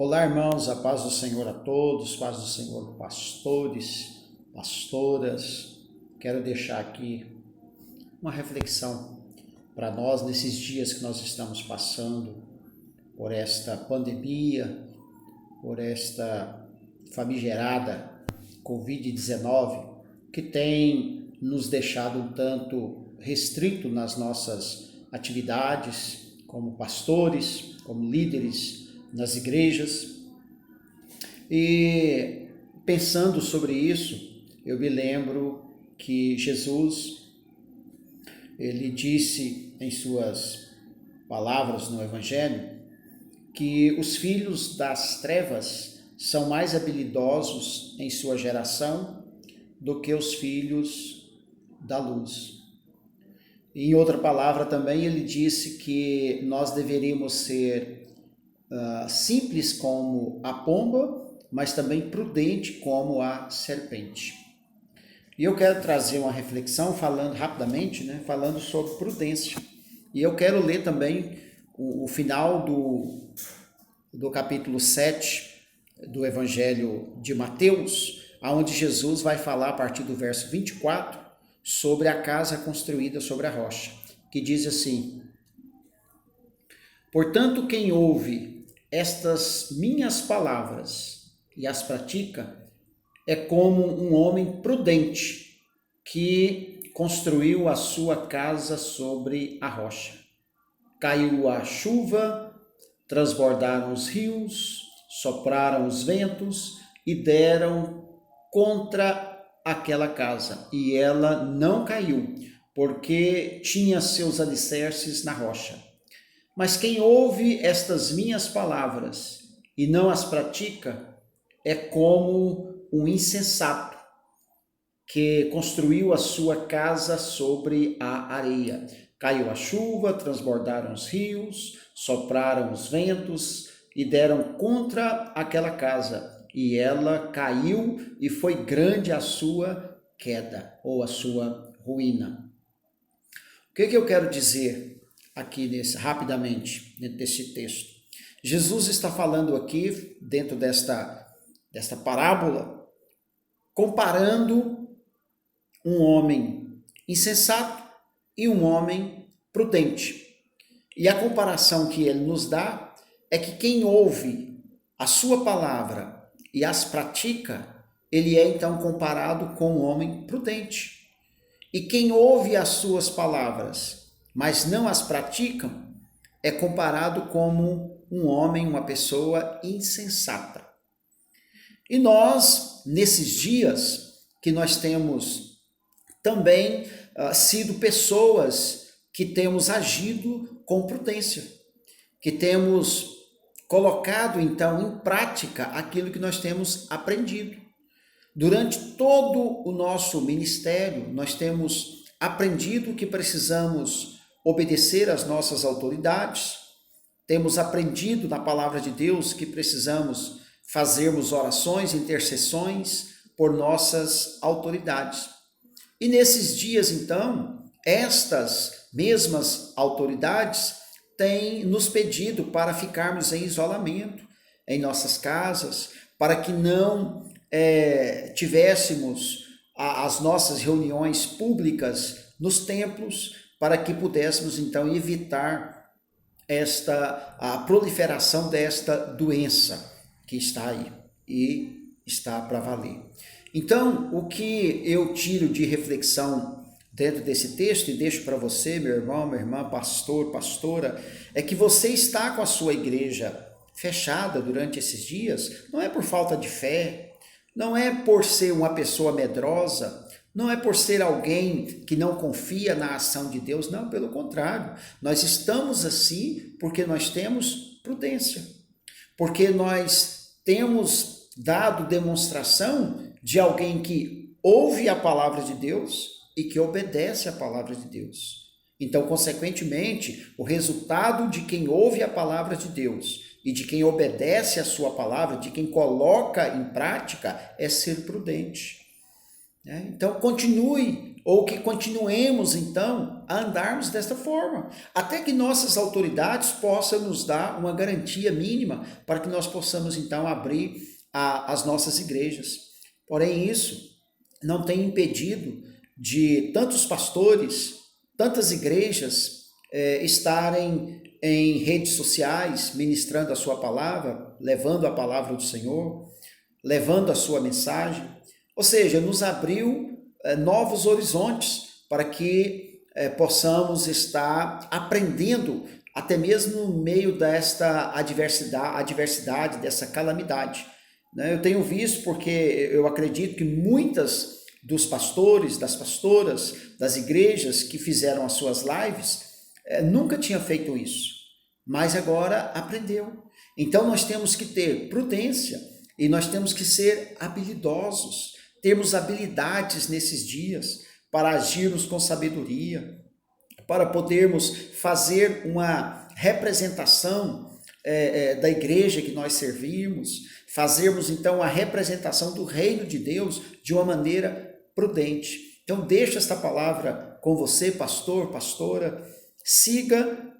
Olá, irmãos, a paz do Senhor a todos, paz do Senhor, pastores, pastoras. Quero deixar aqui uma reflexão para nós nesses dias que nós estamos passando por esta pandemia, por esta famigerada Covid-19, que tem nos deixado um tanto restrito nas nossas atividades como pastores, como líderes nas igrejas. E pensando sobre isso, eu me lembro que Jesus, ele disse em suas palavras no Evangelho que os filhos das trevas são mais habilidosos em sua geração do que os filhos da luz. Em outra palavra também ele disse que nós deveríamos ser simples como a pomba, mas também prudente como a serpente. E eu quero trazer uma reflexão falando rapidamente, falando sobre prudência. E eu quero ler também o final do capítulo 7 do Evangelho de Mateus, onde Jesus vai falar a partir do verso 24 sobre a casa construída sobre a rocha, que diz assim: portanto, quem ouve estas minhas palavras e as pratica é como um homem prudente que construiu a sua casa sobre a rocha. Caiu a chuva, transbordaram os rios, sopraram os ventos e deram contra aquela casa. E ela não caiu, porque tinha seus alicerces na rocha. Mas quem ouve estas minhas palavras e não as pratica é como um insensato que construiu a sua casa sobre a areia. Caiu a chuva, transbordaram os rios, sopraram os ventos e deram contra aquela casa. E ela caiu e foi grande a sua queda ou a sua ruína. O que eu quero dizer aqui rapidamente dentro desse texto? Jesus está falando aqui dentro desta parábola, comparando um homem insensato e um homem prudente. E a comparação que ele nos dá é que quem ouve a sua palavra e as pratica, ele é então comparado com um homem prudente. E quem ouve as suas palavras mas não as praticam, é comparado como um homem, uma pessoa insensata. E nós, nesses dias que nós temos também sido pessoas que temos agido com prudência, que temos colocado então em prática aquilo que nós temos aprendido. Durante todo o nosso ministério, nós temos aprendido que precisamos obedecer às nossas autoridades, temos aprendido na palavra de Deus que precisamos fazermos orações, intercessões por nossas autoridades. E nesses dias, então, estas mesmas autoridades têm nos pedido para ficarmos em isolamento em nossas casas, para que não tivéssemos as nossas reuniões públicas nos templos, para que pudéssemos então evitar a proliferação desta doença que está aí e está para valer. Então, o que eu tiro de reflexão dentro desse texto e deixo para você, meu irmão, minha irmã, pastor, pastora, é que você está com a sua igreja fechada durante esses dias, não é por falta de fé, não é por ser uma pessoa medrosa, não é por ser alguém que não confia na ação de Deus, não, pelo contrário. Nós estamos assim porque nós temos prudência, porque nós temos dado demonstração de alguém que ouve a palavra de Deus e que obedece a palavra de Deus. Então, consequentemente, o resultado de quem ouve a palavra de Deus e de quem obedece a sua palavra, de quem coloca em prática, é ser prudente. Então, continue ou que continuemos então a andarmos desta forma, até que nossas autoridades possam nos dar uma garantia mínima para que nós possamos então abrir as nossas igrejas. Porém, isso não tem impedido de tantos pastores, tantas igrejas estarem em redes sociais ministrando a sua palavra, levando a palavra do Senhor, levando a sua mensagem, ou seja, nos abriu novos horizontes para que possamos estar aprendendo até mesmo no meio desta adversidade, dessa calamidade. Eu tenho visto, porque eu acredito que muitas dos pastores, das pastoras, das igrejas que fizeram as suas lives, nunca tinha feito isso, mas agora aprendeu. Então nós temos que ter prudência e nós temos que ser habilidosos, termos habilidades nesses dias para agirmos com sabedoria, para podermos fazer uma representação da igreja que nós servimos, fazermos então a representação do reino de Deus de uma maneira prudente. Então deixa esta palavra com você, pastor, pastora, siga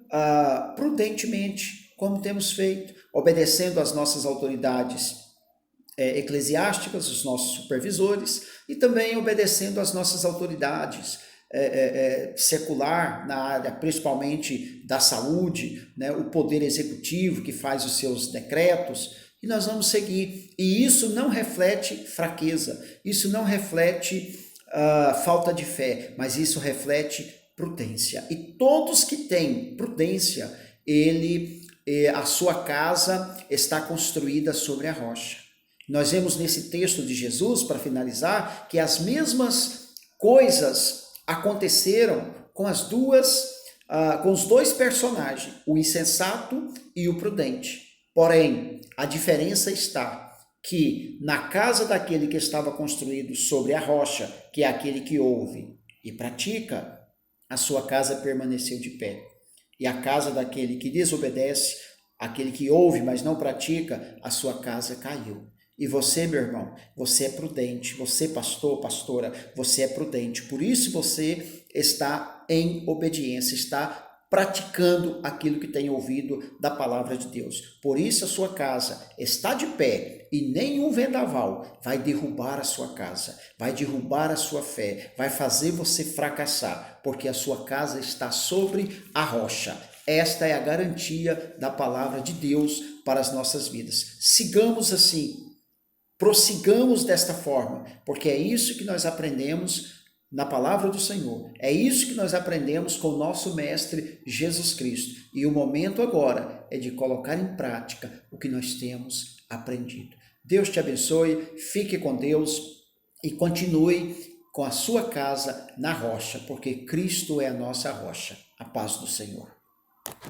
prudentemente, como temos feito, obedecendo às nossas autoridades eclesiásticas, os nossos supervisores, e também obedecendo às nossas autoridades secular, na área principalmente da saúde, né, o poder executivo que faz os seus decretos, e nós vamos seguir. E isso não reflete fraqueza, isso não reflete falta de fé, mas isso reflete prudência. E todos que têm prudência, a sua casa está construída sobre a rocha. Nós vemos nesse texto de Jesus, para finalizar, que as mesmas coisas aconteceram com os dois personagens, o insensato e o prudente. Porém, a diferença está que na casa daquele que estava construído sobre a rocha, que é aquele que ouve e pratica, a sua casa permaneceu de pé. E a casa daquele que desobedece, aquele que ouve, mas não pratica, a sua casa caiu. E você, meu irmão, você é prudente. Você, pastor, pastora, você é prudente. Por isso você está em obediência, está praticando aquilo que tem ouvido da palavra de Deus. Por isso a sua casa está de pé e nenhum vendaval vai derrubar a sua casa, vai derrubar a sua fé, vai fazer você fracassar, porque a sua casa está sobre a rocha. Esta é a garantia da palavra de Deus para as nossas vidas. Sigamos assim, prossigamos desta forma, porque é isso que nós aprendemos na palavra do Senhor. É isso que nós aprendemos com o nosso Mestre Jesus Cristo. E o momento agora é de colocar em prática o que nós temos aprendido. Deus te abençoe, fique com Deus e continue com a sua casa na rocha, porque Cristo é a nossa rocha. A paz do Senhor.